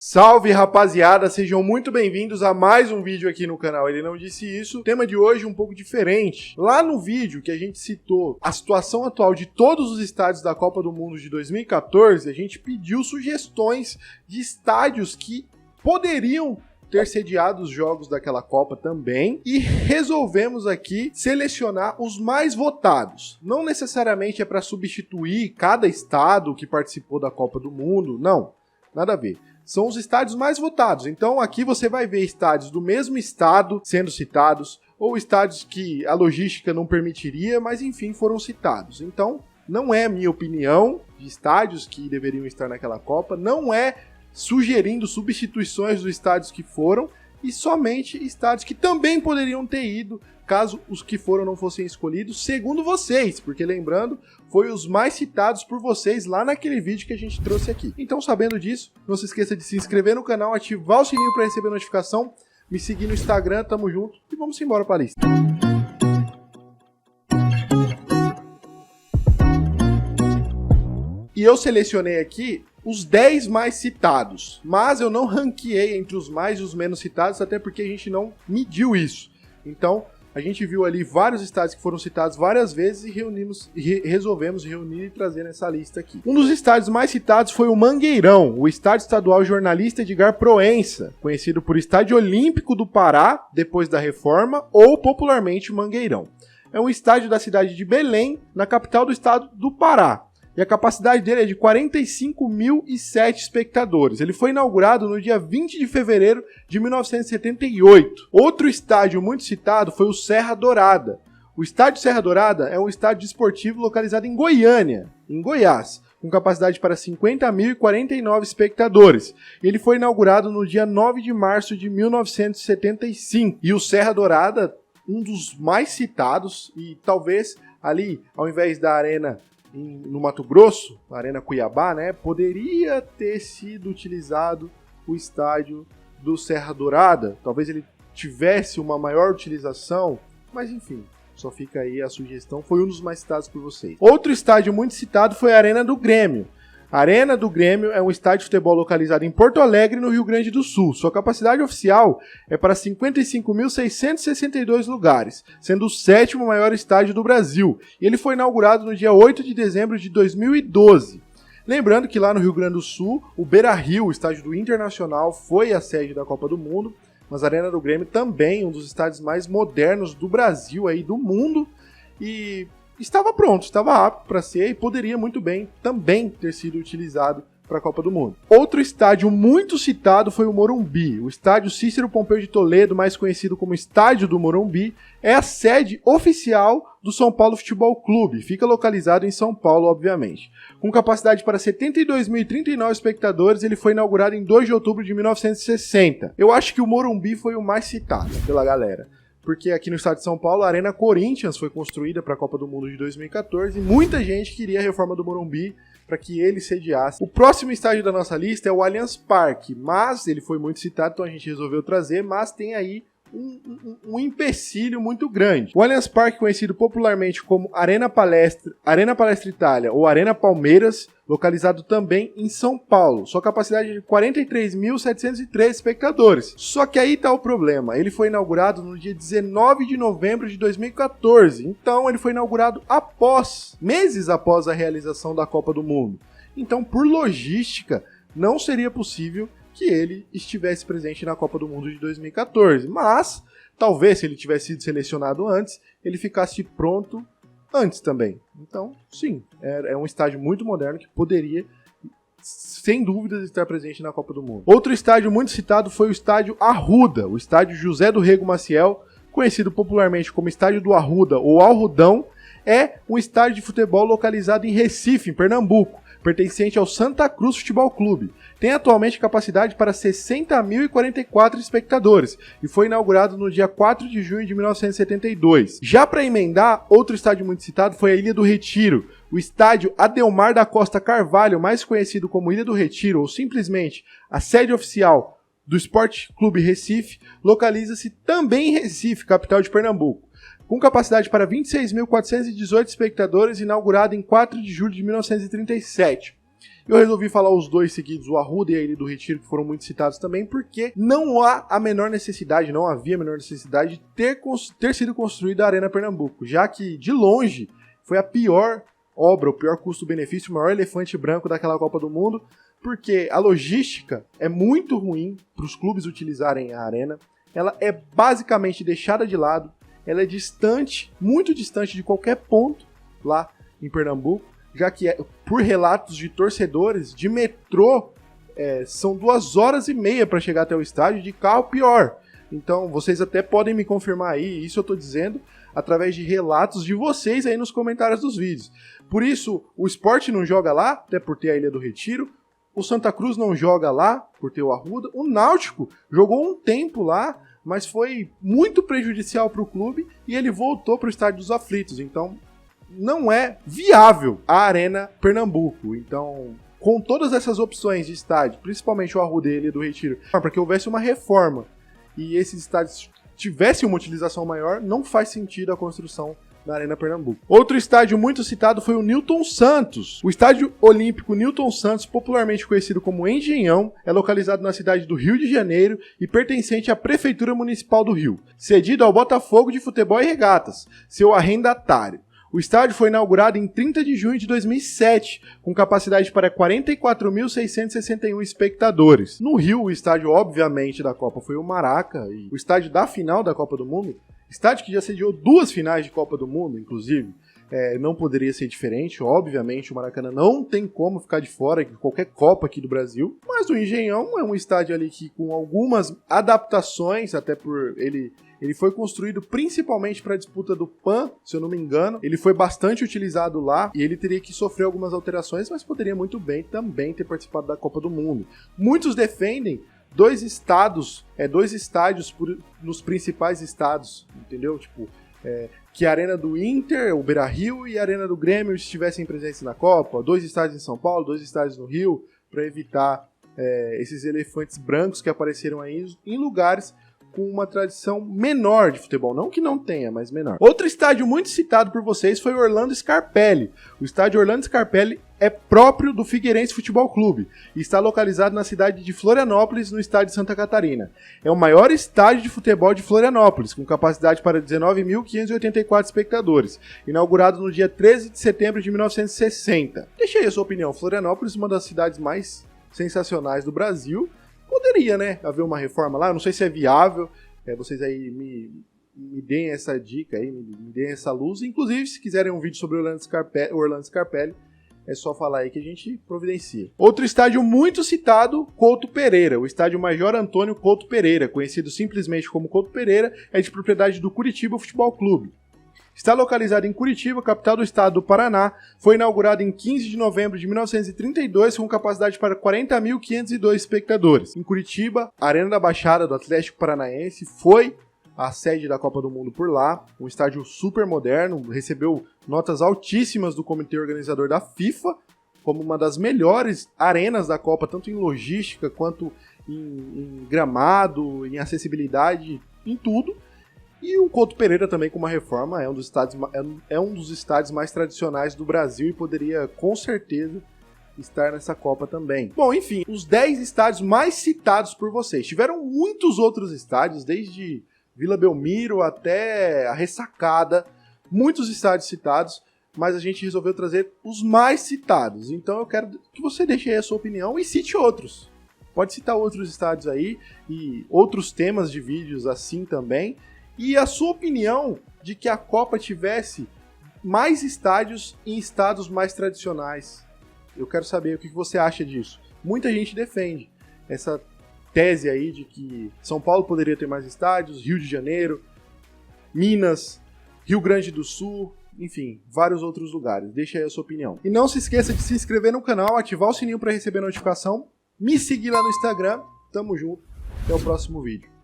Salve rapaziada, sejam muito bem-vindos a mais um vídeo aqui no canal. Ele não disse isso. O tema de hoje é um pouco diferente. Lá no vídeo que a gente citou a situação atual de todos os estádios da Copa do Mundo de 2014, a gente pediu sugestões de estádios que poderiam ter sediado os jogos daquela Copa também e resolvemos aqui selecionar os mais votados. Não necessariamente é para substituir cada estado que participou da Copa do Mundo, não, nada a ver. São os estádios mais votados. Então aqui você vai ver estádios do mesmo estado sendo citados, ou estádios que a logística não permitiria, mas enfim foram citados. Então não é minha opinião de estádios que deveriam estar naquela Copa, não é sugerindo substituições dos estádios que foram, e somente estádios que também poderiam ter ido, caso os que foram não fossem escolhidos, segundo vocês, porque lembrando, foi os mais citados por vocês lá naquele vídeo que a gente trouxe aqui. Então, sabendo disso, não se esqueça de se inscrever no canal, ativar o sininho para receber notificação, me seguir no Instagram, tamo junto, e vamos embora para a lista. E eu selecionei aqui os 10 mais citados, mas eu não ranqueei entre os mais e os menos citados, até porque a gente não mediu isso. Então, a gente viu ali vários estádios que foram citados várias vezes e resolvemos reunir e trazer nessa lista aqui. Um dos estádios mais citados foi o Mangueirão, o Estádio Estadual Jornalista Edgar Proença, conhecido por Estádio Olímpico do Pará, depois da reforma, ou popularmente Mangueirão. É um estádio da cidade de Belém, na capital do estado do Pará. E a capacidade dele é de 45.007 espectadores. Ele foi inaugurado no dia 20 de fevereiro de 1978. Outro estádio muito citado foi o Serra Dourada. O estádio Serra Dourada é um estádio esportivo localizado em Goiânia, em Goiás, com capacidade para 50.049 espectadores. Ele foi inaugurado no dia 9 de março de 1975. E o Serra Dourada, um dos mais citados, e talvez ali, ao invés da arena no Mato Grosso, na Arena Cuiabá, né, poderia ter sido utilizado o estádio do Serra Dourada. Talvez ele tivesse uma maior utilização, mas enfim, só fica aí a sugestão. Foi um dos mais citados por vocês. Outro estádio muito citado foi a Arena do Grêmio. A Arena do Grêmio é um estádio de futebol localizado em Porto Alegre, no Rio Grande do Sul. Sua capacidade oficial é para 55.662 lugares, sendo o 7º maior estádio do Brasil. E ele foi inaugurado no dia 8 de dezembro de 2012. Lembrando que lá no Rio Grande do Sul, o Beira-Rio, o estádio do Internacional, foi a sede da Copa do Mundo, mas a Arena do Grêmio também, um dos estádios mais modernos do Brasil, aí, do mundo, e estava pronto, estava apto para ser e poderia muito bem também ter sido utilizado para a Copa do Mundo. Outro estádio muito citado foi o Morumbi. O estádio Cícero Pompeu de Toledo, mais conhecido como Estádio do Morumbi, é a sede oficial do São Paulo Futebol Clube. Fica localizado em São Paulo, obviamente. Com capacidade para 72.039 espectadores, ele foi inaugurado em 2 de outubro de 1960. Eu acho que o Morumbi foi o mais citado pela galera, porque aqui no estado de São Paulo, a Arena Corinthians foi construída para a Copa do Mundo de 2014 e muita gente queria a reforma do Morumbi para que ele sediasse. O próximo estádio da nossa lista é o Allianz Parque, mas ele foi muito citado, então a gente resolveu trazer, mas tem aí um empecilho muito grande. O Allianz Parque, conhecido popularmente como Arena Palestra Itália ou Arena Palmeiras, localizado também em São Paulo. Sua capacidade é de 43.703 espectadores. Só que aí está o problema. Ele foi inaugurado no dia 19 de novembro de 2014. Então ele foi inaugurado meses após a realização da Copa do Mundo. Então, por logística, não seria possível que ele estivesse presente na Copa do Mundo de 2014. Mas, talvez, se ele tivesse sido selecionado antes, ele ficasse pronto antes também. Então, sim, é um estádio muito moderno que poderia, sem dúvidas, estar presente na Copa do Mundo. Outro estádio muito citado foi o estádio Arruda, o estádio José do Rego Maciel, conhecido popularmente como Estádio do Arruda ou Arrudão, é um estádio de futebol localizado em Recife, em Pernambuco, pertencente ao Santa Cruz Futebol Clube. Tem atualmente capacidade para 60.044 espectadores e foi inaugurado no dia 4 de junho de 1972. Já para emendar, outro estádio muito citado foi a Ilha do Retiro, o estádio Adelmar da Costa Carvalho, mais conhecido como Ilha do Retiro ou simplesmente a sede oficial do Esporte Clube Recife, localiza-se também em Recife, capital de Pernambuco. Com capacidade para 26.418 espectadores, inaugurado em 4 de julho de 1937. Eu resolvi falar os dois seguidos, o Arruda e a Ilha do Retiro, que foram muito citados também, porque não há a menor necessidade, não havia a menor necessidade de ter sido construída a Arena Pernambuco, já que, de longe, foi a pior obra, o pior custo-benefício, o maior elefante branco daquela Copa do Mundo, porque a logística é muito ruim para os clubes utilizarem a arena, ela é basicamente deixada de lado, ela é distante, muito distante de qualquer ponto lá em Pernambuco, já que, por relatos de torcedores, de metrô, são 2h30 para chegar até o estádio, de carro pior. Então, vocês até podem me confirmar aí, isso eu estou dizendo através de relatos de vocês aí nos comentários dos vídeos. Por isso, o Sport não joga lá, até por ter a Ilha do Retiro, o Santa Cruz não joga lá, por ter o Arruda, o Náutico jogou um tempo lá, mas foi muito prejudicial para o clube e ele voltou para o Estádio dos Aflitos, então não é viável a Arena Pernambuco. Então, com todas essas opções de estádio, principalmente o Arruda e a Ilha do Retiro, para que houvesse uma reforma e esses estádios tivessem uma utilização maior, não faz sentido a construção da Arena Pernambuco. Outro estádio muito citado foi o Newton Santos. O Estádio Olímpico Newton Santos, popularmente conhecido como Engenhão, é localizado na cidade do Rio de Janeiro e pertencente à Prefeitura Municipal do Rio, cedido ao Botafogo de Futebol e Regatas, seu arrendatário. O estádio foi inaugurado em 30 de junho de 2007, com capacidade para 44.661 espectadores. No Rio, o estádio, obviamente, da Copa foi o Maraca, e o estádio da final da Copa do Mundo, estádio que já sediou 2 finais de Copa do Mundo, inclusive, não poderia ser diferente. Obviamente, o Maracanã não tem como ficar de fora de qualquer Copa aqui do Brasil, mas o Engenhão é um estádio ali que, com algumas adaptações, até por ele foi construído principalmente para a disputa do PAN, se eu não me engano. Ele foi bastante utilizado lá e ele teria que sofrer algumas alterações, mas poderia muito bem também ter participado da Copa do Mundo. Muitos defendem 2 estádios nos principais estados, entendeu? Tipo, que a Arena do Inter, o Beira-Rio, e a Arena do Grêmio estivessem presentes na Copa, 2 estádios em São Paulo, 2 estádios no Rio, para evitar esses elefantes brancos que apareceram aí em lugares com uma tradição menor de futebol. Não que não tenha, mas menor. Outro estádio muito citado por vocês foi o Orlando Scarpelli. O estádio Orlando Scarpelli é próprio do Figueirense Futebol Clube e está localizado na cidade de Florianópolis, no estado de Santa Catarina. É o maior estádio de futebol de Florianópolis, com capacidade para 19.584 espectadores, inaugurado no dia 13 de setembro de 1960. Deixa aí a sua opinião. Florianópolis, uma das cidades mais sensacionais do Brasil. Poderia, né, haver uma reforma lá, eu não sei se é viável, vocês aí me deem essa dica aí, me deem essa luz. Inclusive, se quiserem um vídeo sobre o Orlando Scarpelli, é só falar aí que a gente providencia. Outro estádio muito citado, Couto Pereira. O estádio Major Antônio Couto Pereira, conhecido simplesmente como Couto Pereira, é de propriedade do Curitiba Futebol Clube. Está localizado em Curitiba, capital do estado do Paraná. Foi inaugurado em 15 de novembro de 1932, com capacidade para 40.502 espectadores. Em Curitiba, a Arena da Baixada do Atlético Paranaense foi a sede da Copa do Mundo por lá. Um estádio super moderno, recebeu notas altíssimas do comitê organizador da FIFA, como uma das melhores arenas da Copa, tanto em logística quanto em gramado, em acessibilidade, em tudo. E o Couto Pereira também, com uma reforma, é um dos estádios mais tradicionais do Brasil e poderia, com certeza, estar nessa Copa também. Bom, enfim, os 10 estádios mais citados por vocês. Tiveram muitos outros estádios, desde Vila Belmiro até a Ressacada, muitos estádios citados, mas a gente resolveu trazer os mais citados. Então eu quero que você deixe aí a sua opinião e cite outros. Pode citar outros estádios aí e outros temas de vídeos assim também. E a sua opinião de que a Copa tivesse mais estádios em estados mais tradicionais. Eu quero saber o que você acha disso. Muita gente defende essa tese aí de que São Paulo poderia ter mais estádios, Rio de Janeiro, Minas, Rio Grande do Sul, enfim, vários outros lugares. Deixa aí a sua opinião. E não se esqueça de se inscrever no canal, ativar o sininho para receber notificação, me seguir lá no Instagram. Tamo junto, até o próximo vídeo.